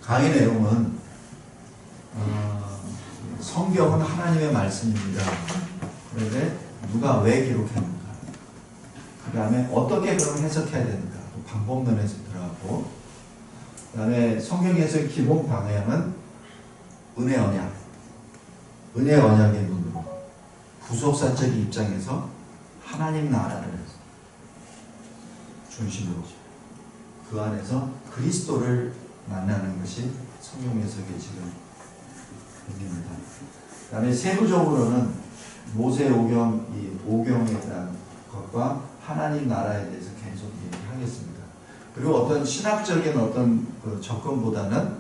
강의 내용은 성경은 하나님의 말씀입니다. 그런데 누가 왜 기록했는가, 그 다음에 어떻게 그럼 해석해야 되는가, 방법론에서 들어가고, 그 다음에 성경에서 기본 방향은 은혜 언약, 은혜 언약의 눈으로 부속사적 입장에서 하나님 나라를 중심으로 그 안에서 그리스도를 만나는 것이 성경 해석의 지금 의미입니다. 그 다음에 세부적으로는 모세 오경, 이 오경에 대한 것과 하나님 나라에 대해서 계속 얘기하겠습니다. 그리고 어떤 신학적인 어떤 그 접근보다는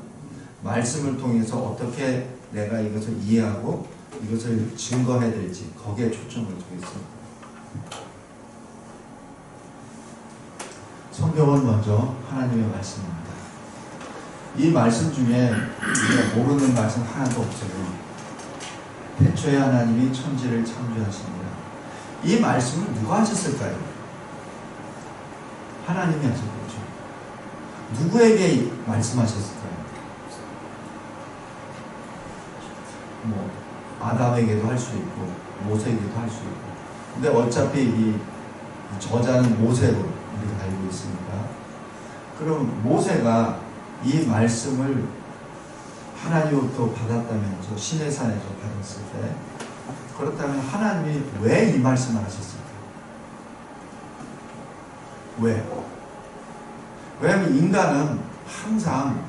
말씀을 통해서 어떻게 내가 이것을 이해하고 이것을 증거해야 될지 거기에 초점을 두겠습니다. 성경은 먼저 하나님의 말씀입니다. 이 말씀 중에 우리가 모르는 말씀 하나도 없어요. 태초에 하나님이 천지를 창조하십니다. 이 말씀을 누가 하셨을까요? 하나님이 하셨겠죠. 누구에게 말씀하셨을까요? 뭐 아담에게도 할 수 있고 모세에게도 할 수 있고, 근데 어차피 이 저자는 모세로 우리가 알고 있으니까, 그럼 모세가 이 말씀을 하나님으로부터 받았다면서 시내산에서 받았을 때, 그렇다면 하나님이 왜 이 말씀을 하셨을까? 왜? 왜냐하면 인간은 항상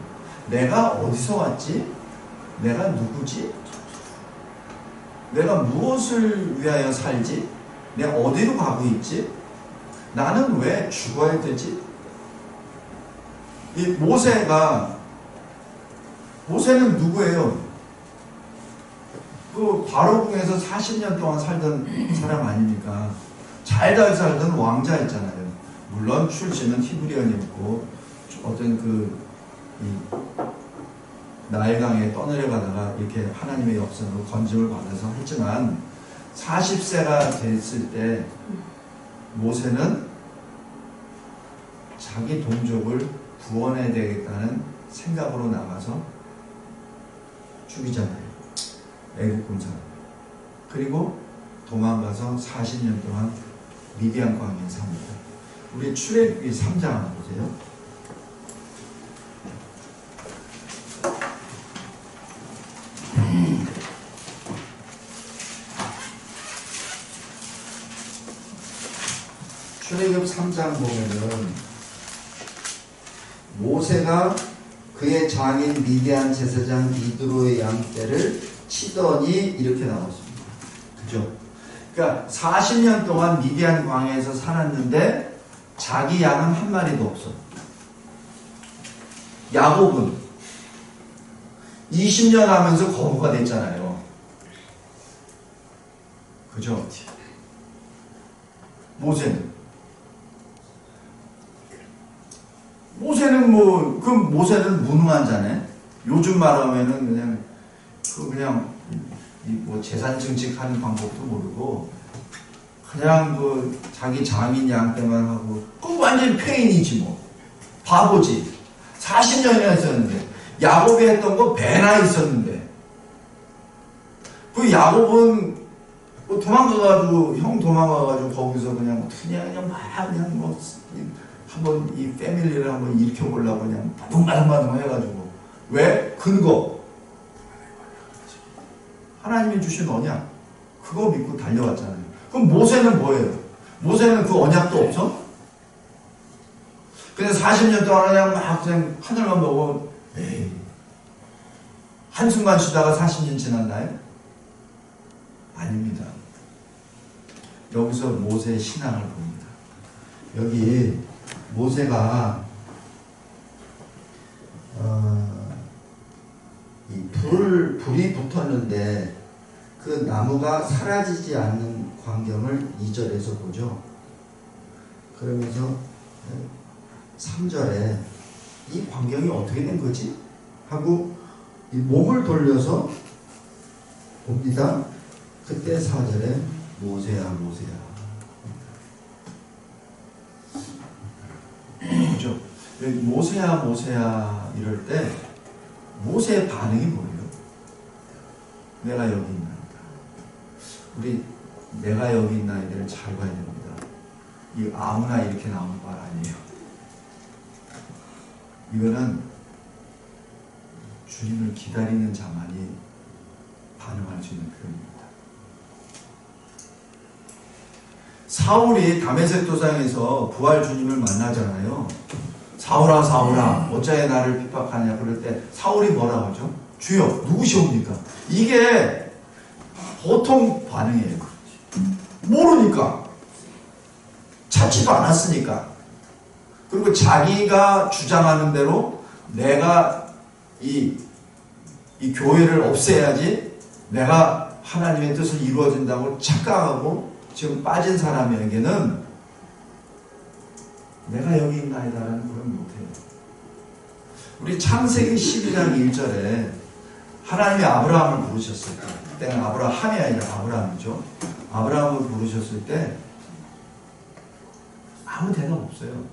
내가 어디서 왔지? 내가 누구지? 내가 무엇을 위하여 살지? 내가 어디로 가고 있지? 나는 왜 죽어야 되지? 이 모세는 누구예요? 그 바로궁에서 40년 동안 살던 사람 아닙니까? 잘 살던 왕자였잖아요. 물론 출신은 히브리언이었고 어떤 나일강에 떠내려가다가 이렇게 하나님의 역사로 건짐을 받아서 했지만, 40세가 됐을 때 모세는 자기 동족을 구원해야 되겠다는 생각으로 나가서 죽이잖아요. 애국 군사. 그리고 도망가서 40년 동안 미디안 광야에 삽니다. 우리 출애굽기 3장 한번 보세요. 출애굽 3장 보면은 모세가 그의 장인 미디안 제사장 이드로의 양떼를 치더니 이렇게 나왔습니다. 그죠? 그러니까 40년 동안 미디안 광야에서 살았는데 자기 양은 한 마리도 없어. 야곱은 20년 하면서 거부가 됐잖아요. 그죠? 모세는 무능한 자네. 요즘 말하면은 그냥 뭐 재산 증식하는 방법도 모르고 그냥 자기 장인 양떼만 하고 완전히 폐인이지 뭐. 바보지. 40년이나 있었는데, 야곱이 했던 거 배나 있었는데, 그 야곱은 형 도망가가지고 거기서 그냥 한번 이 패밀리를 한번 일으켜보려고 그냥 바둥바둥 해가지고. 왜? 근거. 하나님이 주신 언약. 그거 믿고 달려왔잖아요. 그럼 모세는 뭐예요? 모세는 그 언약도 없어? 그냥 40년 동안 그냥 하늘만 보고, 에이, 한숨만 쉬다가 40년 지났나요? 아닙니다. 여기서 모세의 신앙을 봅니다. 여기 모세가 불이 붙었는데 그 나무가 사라지지 않는 광경을 2절에서 보죠. 그러면서 3절에 이 광경이 어떻게 된 거지? 하고 이 몸을 돌려서 봅니다. 그때 4절에 모세야 모세야. 그죠? 모세야 모세야 이럴 때 모세의 반응이 뭐예요? 내가 여기 있나이다. 우리 내가 여기 있나이다를 잘 봐야 됩니다. 이 아무나 이렇게 나오는 말 아니에요. 이거는 주님을 기다리는 자만이 반응할 수 있는 표현입니다. 사울이 다메섹 도상에서 부활 주님을 만나잖아요. 사울아 사울아 어찌하여 나를 핍박하냐 그럴 때 사울이 뭐라고 하죠? 주여 누구시옵니까? 이게 보통 반응이에요. 모르니까 찾지도 않았으니까. 그리고 자기가 주장하는 대로 내가 이 교회를 없애야지 내가 하나님의 뜻을 이루어진다고 착각하고 지금 빠진 사람에게는 내가 여기 있나이다라는 걸 못해요. 우리 창세기 12장 1절에 하나님이 아브라함을 부르셨을 때, 그때는 아브라함이 아니라 아브라함이죠. 아브라함을 부르셨을 때 아무 대답 없어요.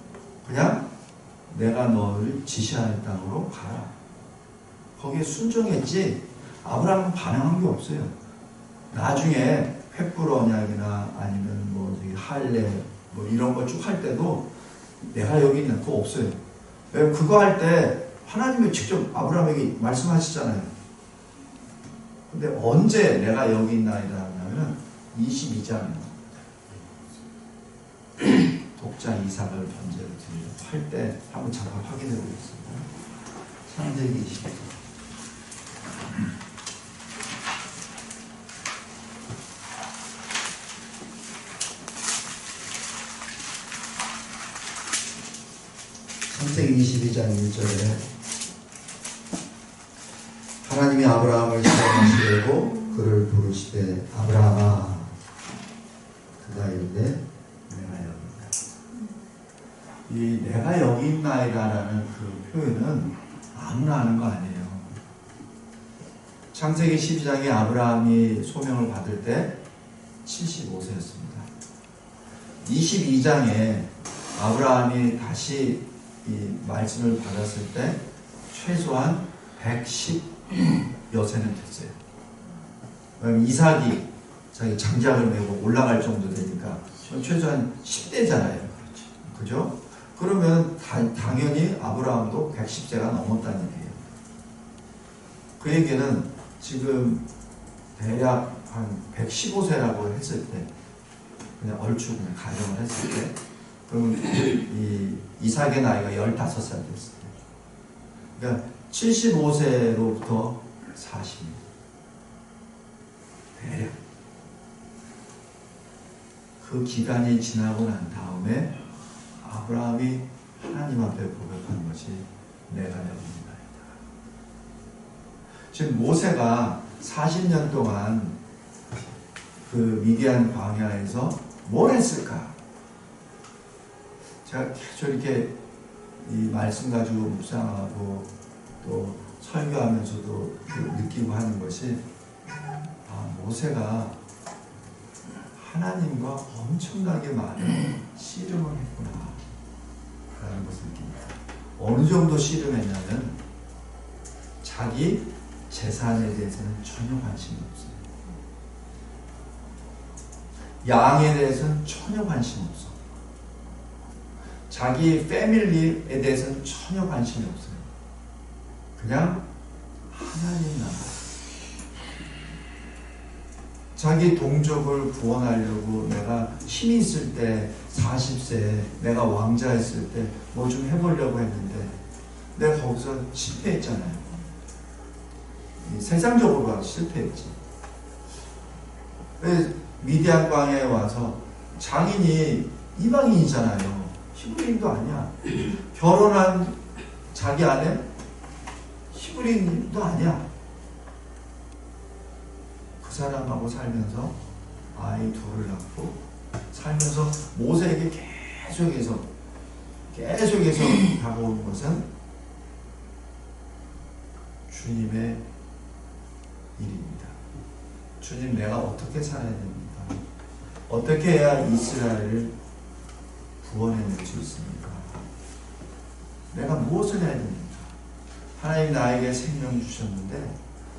그냥 내가 너를 지시하는 땅으로 가라. 거기에 순종했지 아브라함은 반응한 게 없어요. 나중에 횃불 언약이나 아니면 뭐 할례 뭐 이런 거 쭉 할 때도 내가 여기 있는 거 없어요. 왜 그거 할 때 하나님이 직접 아브라함에게 말씀하시잖아요. 근데 언제 내가 여기 있나이다 하냐면 22장입니다. 독자 이삭을 번제로 드리려 할 때 한번 잠깐 확인해 보겠습니다. 창세기 22장. 창세기 22장 1절에 하나님이 아브라함을 시험하시려고 그를 부르시되 아브라함아 그가 이르되 내가 여기 있다. 이 내가 여기 있나이다라는 그 표현은 아무나 하는 거 아니에요. 창세기 12장에 아브라함이 소명을 받을 때 75세였습니다. 22장에 아브라함이 다시 이 말씀을 받았을 때 최소한 110여세는 됐어요. 이삭이 자기 장작을 메고 올라갈 정도 되니까 최소한 10대잖아요. 그죠? 그러면 당연히 아브라함도 110세가 넘었다는 얘기예요. 그 얘기는 지금 대략 한 115세라고 했을 때 그냥 얼추 그냥 가정을 했을 때 그러면 이 이삭의 나이가 15살 됐을 때 그러니까 75세로부터 40년 대략 그 기간이 지나고 난 다음에 아브라함이 하나님 앞에 고백한 것이 내가 여기 있나이다. 지금 모세가 40년 동안 그 미디안 광야에서 뭘 했을까? 제가 계속 이렇게 이 말씀 가지고 묵상하고 또 설교하면서도 느끼고 하는 것이 모세가 하나님과 엄청나게 많은 씨름을 했구나 라는 것을 느낍니다. 어느 정도 씨름했냐면 자기 재산에 대해서는 전혀 관심이 없어요. 양에 대해서는 전혀 관심이 없어. 자기 패밀리에 대해서는 전혀 관심이 없어요. 그냥 하나님 나라. 자기 동족을 구원하려고 내가 힘이 있을 때 40세 내가 왕자했을 때 뭐 좀 해보려고 했는데 내가 거기서 실패했잖아요. 세상적으로 실패했지. 미디안 광야에 와서 장인이 이방인이잖아요. 히브리인도 아니야. 결혼한 자기 아내 히브리인도 아니야. 그 사람하고 살면서 아이 둘을 낳고 살면서 모세에게 계속해서 다가오는 것은 주님의 일입니다. 주님, 내가 어떻게 살아야 됩니까? 어떻게 해야 이스라엘을 구원해낼 수 있습니까? 내가 무엇을 해야 됩니까? 하나님 나에게 생명 주셨는데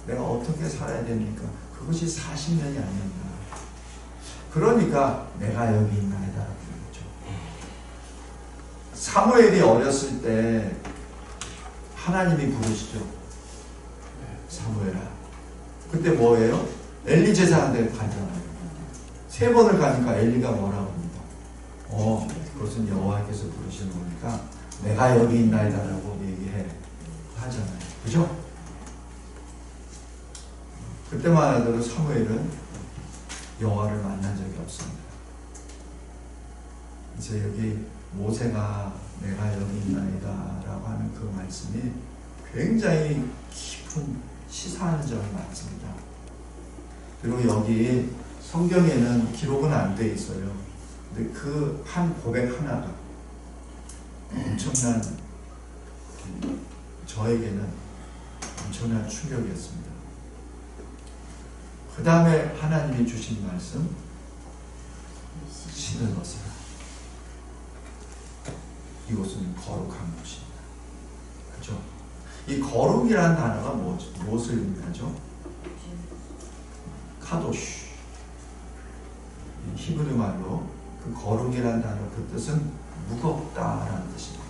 내가 어떻게 살아야 됩니까? 그것이 40년이 아니었나. 그러니까 내가 여기 있나이다 라는 거죠. 사무엘이 어렸을 때 하나님이 부르시죠. 사무엘아. 그때 뭐예요? 엘리 제사한테 가잖아요. 3번을 가니까 엘리가 뭐라고 합니다. 그것은 여호와께서 부르시는 거니까 내가 여기 있나이다 라고 얘기해 하잖아요. 그죠? 그때만 하더라도 사무엘은 여호와를 만난 적이 없습니다. 이제 여기 모세가 내가 여기 있나이다 라고 하는 그 말씀이 굉장히 깊은 시사하는 점이 많습니다. 그리고 여기 성경에는 기록은 안 돼 있어요. 근데 그 한 고백 하나가 엄청난, 저에게는 엄청난 충격이었습니다. 그 다음에 하나님이 주신 말씀, 신을 벗어라. 이곳은 거룩한 곳입니다. 그죠? 이 거룩이라는 단어가 무엇을 의미하죠? 카도슈. 히브리 말로 그 거룩이라는 단어 그 뜻은 무겁다라는 뜻입니다.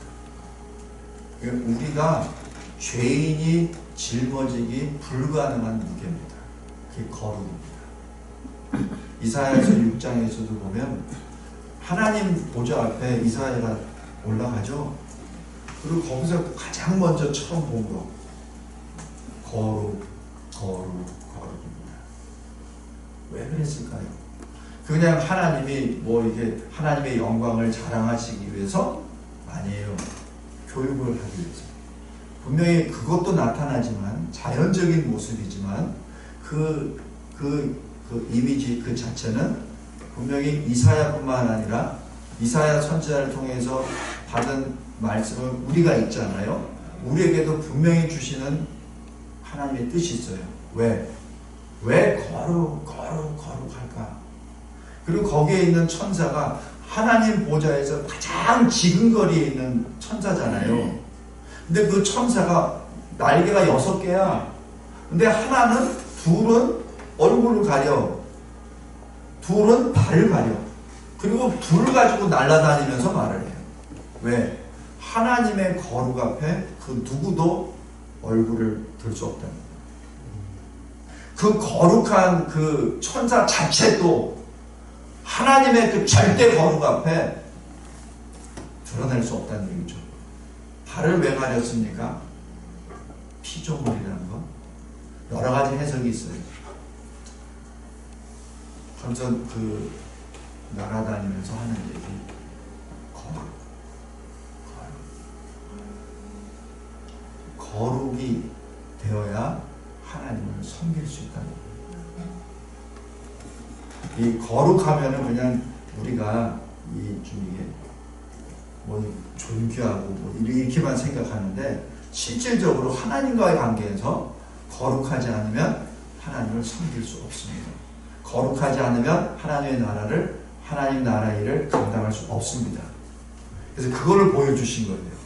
우리가 죄인이 짊어지기 불가능한 무게입니다. 그게 거룩입니다. 이사야서 6장에서도 보면 하나님 보좌 앞에 이사야가 올라가죠. 그리고 거기서 가장 먼저 처음 본 거 거룩입니다. 왜 그랬을까요? 그냥 하나님이 이게 하나님의 영광을 자랑하시기 위해서 아니에요. 교육을 하기 위해서. 분명히 그것도 나타나지만 자연적인 모습이지만 그 이미지 그 자체는 분명히 이사야뿐만 아니라 이사야 선지자를 통해서 받은 말씀을 우리가 있잖아요. 우리에게도 분명히 주시는 하나님의 뜻이 있어요. 왜 거룩할까? 그리고 거기에 있는 천사가 하나님 보좌에서 가장 지근거리에 있는 천사잖아요. 근데 그 천사가 날개가 6개야. 근데 둘은 얼굴을 가려. 둘은 발을 가려. 그리고 불을 가지고 날아다니면서 말을 해요. 왜? 하나님의 거룩 앞에 그 누구도 얼굴을 들 수 없다는 거예요. 그 거룩한 그 천사 자체도 하나님의 그 절대 거룩 앞에 드러낼 수 없다는 얘기죠. 발을 왜 가렸습니까? 피조물이라는 거. 여러 가지 해석이 있어요. 그래서 날아다니면서 하는 얘기. 거룩이 되어야 하나님을 섬길 수 있다는 거예요. 이 거룩하면은 그냥 우리가 이게 존귀하고 이렇게만 생각하는데 실질적으로 하나님과의 관계에서 거룩하지 않으면 하나님을 섬길 수 없습니다. 거룩하지 않으면 하나님 나라 일을 감당할 수 없습니다. 그래서 그거를 보여주신 거예요.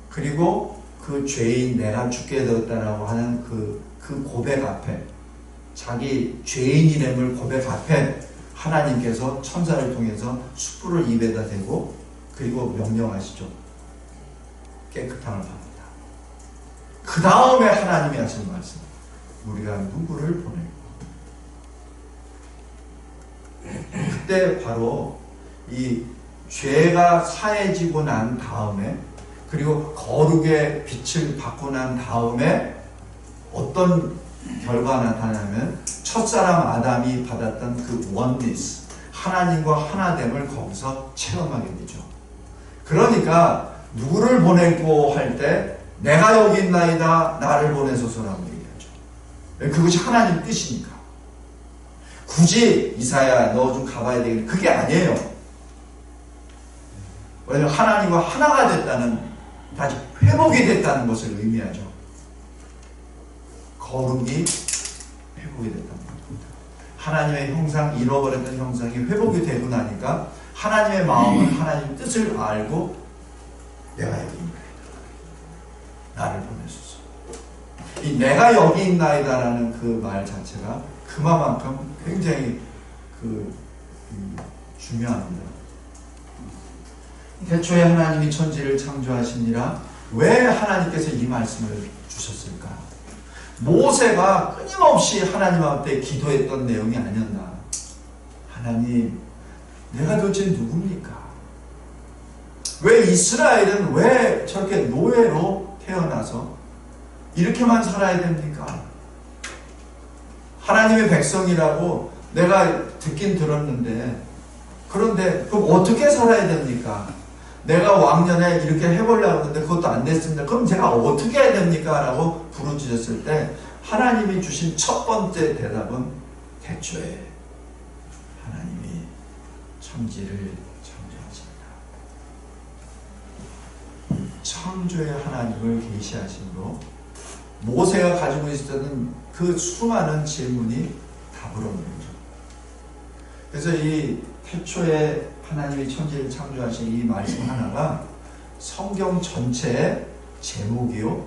그리고 그 죄인 내가 죽게 되었다라고 하는 그 고백 앞에 자기 죄인이됨을 고백 앞에 하나님께서 천사를 통해서 숯불을 입에다 대고 그리고 명령하시죠. 깨끗함을 받는다. 그 다음에 하나님이 하신 말씀. 우리가 누구를 보내고 그때 바로 이 죄가 사해지고 난 다음에 그리고 거룩의 빛을 받고 난 다음에 어떤 결과가 나타나면 첫사람 아담이 받았던 그 원리스 하나님과 하나됨을 거기서 체험하게 되죠. 그러니까 누구를 보내고 할 때 내가 여기 있나이다 나를 보내소서라고 얘기하죠. 그것이 하나님 뜻이니까. 굳이 이사야 너 좀 가봐야 되겠네. 그게 아니에요. 왜냐하면 하나님과 하나가 됐다는 다시 회복이 됐다는 것을 의미하죠. 거룩이 회복이 됐다는 겁니다. 하나님의 형상, 잃어버렸던 형상이 회복이 되고 나니까 하나님의 마음은 하나님의 뜻을 알고 내가 여기 있나이다. 나를 보내소서. 이 내가 여기 있나이다라는 그 말 자체가 그만큼 굉장히 중요합니다. 태초에 하나님이 천지를 창조하시니라. 왜 하나님께서 이 말씀을 주셨을까? 모세가 끊임없이 하나님 앞에 기도했던 내용이 아니었나. 하나님, 내가 도대체 누굽니까? 왜 이스라엘은 왜 저렇게 노예로 태어나서 이렇게만 살아야 됩니까? 하나님의 백성이라고 내가 듣긴 들었는데, 그런데 그럼 어떻게 살아야 됩니까? 내가 왕년에 이렇게 해보려고 했는데 그것도 안 됐습니다. 그럼 제가 어떻게 해야 됩니까? 라고 부르짖었을 때 하나님이 주신 첫 번째 대답은 태초에 하나님이 천지를 창조하십니다. 창조의 하나님을 계시하심으로 모세가 가지고 있었던 그 수많은 질문이 답을 얻는 거죠. 그래서 이 태초에 하나님이 천지를 창조하신 이 말씀 하나가 성경 전체의 제목이요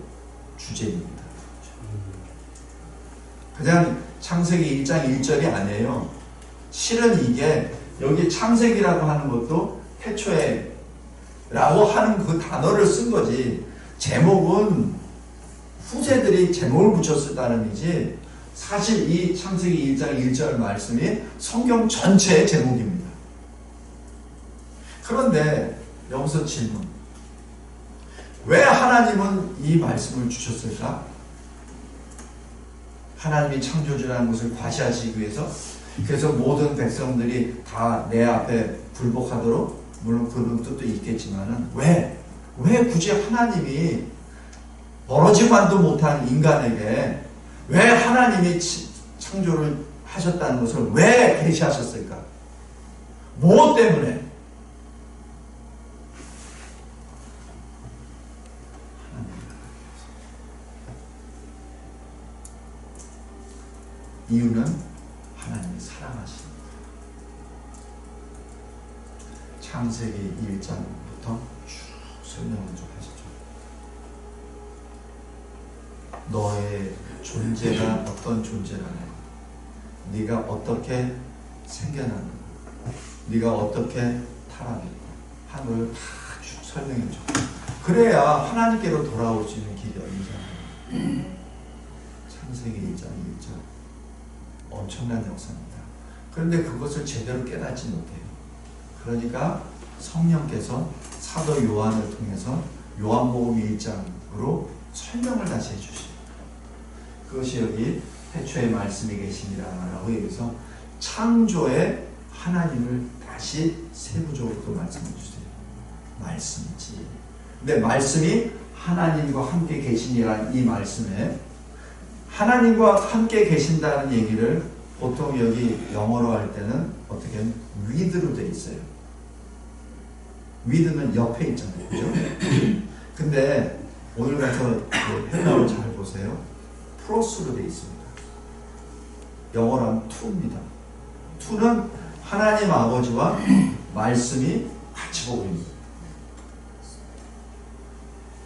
주제입니다. 그냥 창세기 1장 1절이 아니에요. 실은 이게 여기 창세기라고 하는 것도 태초에 라고 하는 그 단어를 쓴 거지, 제목은 후세들이 제목을 붙였었다는 이지, 사실 이 창세기 1장 1절 말씀이 성경 전체의 제목입니다. 그런데 여기서 질문, 왜 하나님은 이 말씀을 주셨을까? 하나님이 창조주라는 것을 과시하시기 위해서, 그래서 모든 백성들이 다 내 앞에 불복하도록, 물론 그런 뜻도 있겠지만은 왜 굳이 하나님이 멀어지만도 못한 인간에게 왜 하나님이 창조를 하셨다는 것을 왜 계시하셨을까? 무엇 때문에? 이유는 하나님이 사랑하십니다. 창세기 1장부터 쭉 설명을 좀 하시죠. 너의 존재가 어떤 존재라는, 네가 어떻게 생겨났는가, 네가 어떻게 타락했고 하는 걸 다 쭉 설명해 줘. 그래야 하나님께로 돌아올 수 있는 길이 어디잖아요. 창세기 1장 1절 엄청난 역사입니다. 그런데 그것을 제대로 깨닫지 못해요. 그러니까 성령께서 사도 요한을 통해서 요한복음 1장으로 설명을 다시 해주시죠. 그것이 여기 태초에 말씀이 계시니라라고 여기서 창조의 하나님을 다시 세부적으로 또 말씀해 주세요. 말씀이지. 근데 말씀이 하나님과 함께 계시니라는 이 말씀에 하나님과 함께 계신다는 얘기를 보통 여기 영어로 할 때는 어떻게 하면 with로 되어 있어요. with는 옆에 있잖아요. 그죠? 근데 오늘 가서 해명을 잘 보세요. 플러스로 되어 있습니다. 영어로 하면 to입니다. to는 하나님 아버지와 말씀이 같이 보고 있는 거예요.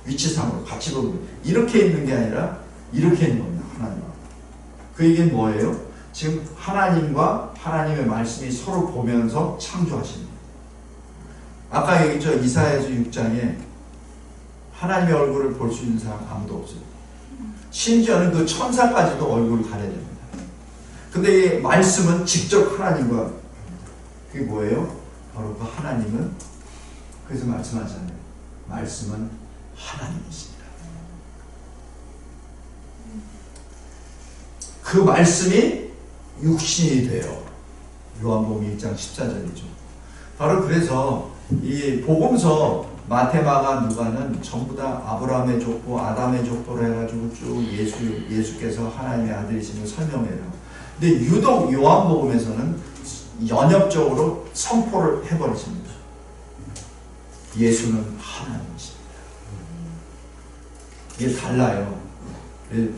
위치상으로 같이 보고 있는 거예요. 이렇게 있는 게 아니라 이렇게 있는 겁니다. 하나님하고. 그 얘기는 뭐예요? 지금 하나님과 하나님의 말씀이 서로 보면서 창조하십니다. 아까 얘기했죠. 이사야서 6장에 하나님의 얼굴을 볼 수 있는 사람 아무도 없어요. 심지어는 그 천사까지도 얼굴을 가려야 됩니다. 근데 이 말씀은 직접 하나님과, 그게 뭐예요? 바로 그 하나님은, 그래서 말씀하잖아요. 말씀은 하나님이십니다. 그 말씀이 육신이 돼요. 요한복음 1장 14절이죠. 바로 그래서 이 복음서 마태, 마가, 누가는 전부 다 아브라함의 족보, 아담의 족보로 해가지고 쭉 예수께서 하나님의 아들이심을 설명해요. 근데 유독 요한복음에서는 연역적으로 선포를 해버리십니다. 예수는 하나님이십니다. 이게 달라요.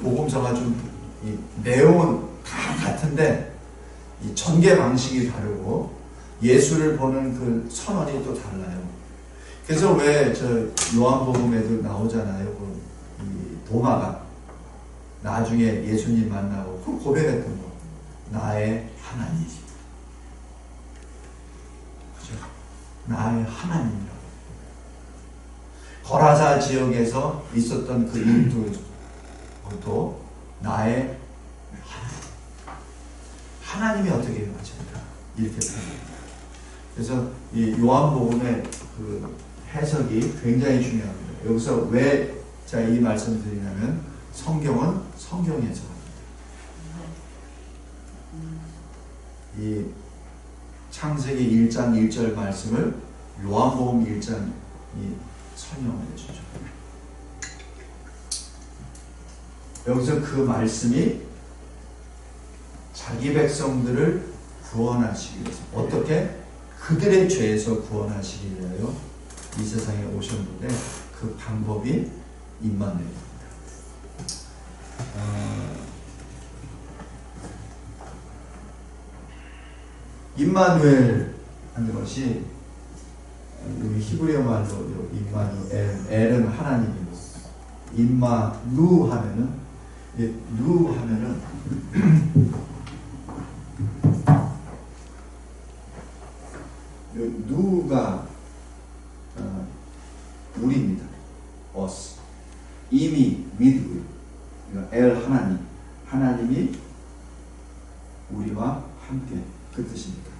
복음서가 좀 이 내용은 다 같은데 이 전개 방식이 다르고 예수를 보는 그 선언이 또 달라요. 그래서 왜 저 요한복음에도 나오잖아요. 이 도마가 나중에 예수님 만나고 그 고백했던 거, 나의 하나님. 그죠? 나의 하나님이라고. 거라사 지역에서 있었던 그 일도 나의 하나님이 어떻게 하십니까? 이렇게 생각합니다. 그래서 이 요한복음의 그 해석이 굉장히 중요합니다. 여기서 왜 제가 이 말씀을 드리냐면 성경은 성경의 해석입니다. 이 창세기 1장 1절 말씀을 요한복음 1장이 설명을 해주죠. 여기서 그 말씀이 자기 백성들을 구원하시기 위해서 어떻게? 그들의 죄에서 구원하시기 위하여 이 세상에 오셨는데 그 방법이 임마누엘입니다. 임마누엘 하는 것이 우리 히브리어 말로 임마누엘, 엘은 하나님이고 임마누 하면은 누 하면은 누가 우리입니다. us. 이미 with. 엘 하나님이 우리와 함께 그 뜻입니다.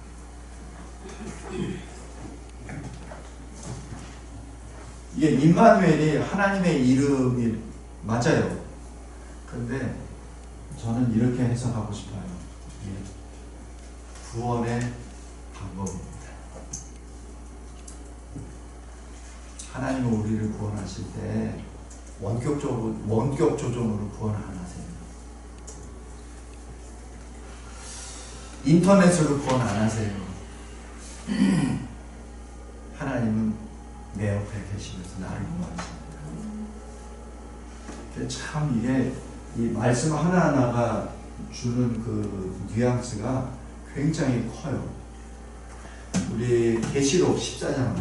이게 임마누엘이 하나님의 이름이 맞아요. 그런데 저는 이렇게 해석하고 싶어요. 구원의 방법입니다. 하나님은 우리를 구원하실 때 원격 조정으로 구원 안 하세요. 인터넷으로 구원 안 하세요. 하나님은 내 옆에 계시면서 나를 구원하십니다. 참 이게 이 말씀 하나하나가 주는 그 뉘앙스가 굉장히 커요. 우리 계시록 14장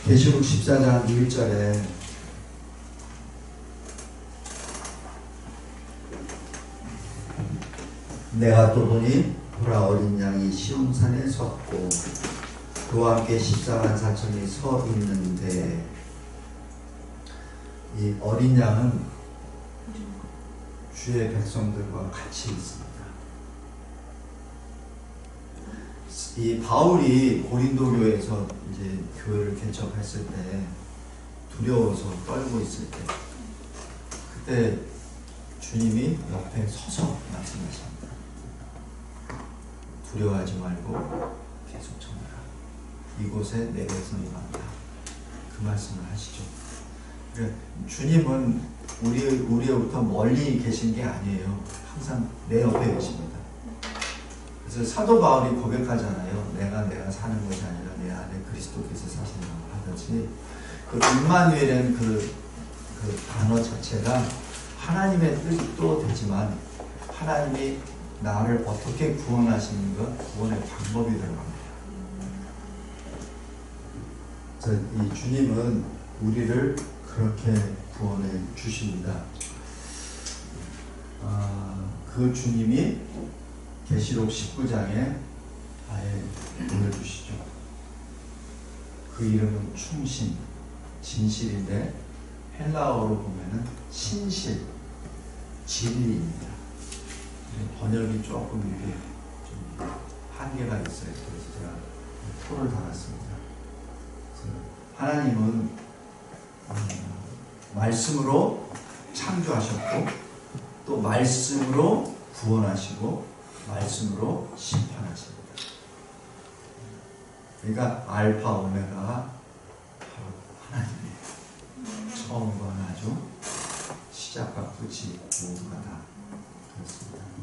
계시록 14장 1절에 내가 또 보니 보라 어린 양이 시온산에 섰고 그와 함께 14만 4천이 서 있는데 이 어린 양은 주의 백성들과 같이 있습니다. 이 바울이 고린도 교회에서 이제 교회를 개척했을 때 두려워서 떨고 있을 때 그때 주님이 옆에 서서 말씀하십니다. 두려워하지 말고 계속 전하라. 이곳에 내 백성이 많다. 그 말씀을 하시죠. 그러니까 주님은 우리로부터 멀리 계신 게 아니에요. 항상 내 옆에 계십니다. 그래서 사도 바울이 고백하잖아요. 내가 사는 것이 아니라 내 안에 그리스도께서 사신다고 하듯이 그 임마누엘은 그 단어 자체가 하나님의 뜻도 되지만 하나님이 나를 어떻게 구원하시는 것, 구원의 방법이 들어갑니다. 그래서 이 주님은 우리를 그렇게 구원해 주십니다. 그 주님이 계시록 19장에 아예 보여주시죠. 그 이름은 충신, 진실인데 헬라어로 보면은 신실, 진리입니다. 번역이 조금 이게 좀 한계가 있어요. 그래서 제가 표를 달았습니다. 하나님은 말씀으로 창조하셨고 또 말씀으로 구원하시고 말씀으로 심판하십니다. 그러니까 알파 오메가가 바로 하나님이에요. 처음과 나중, 시작과 끝이 모두가 다 그렇습니다.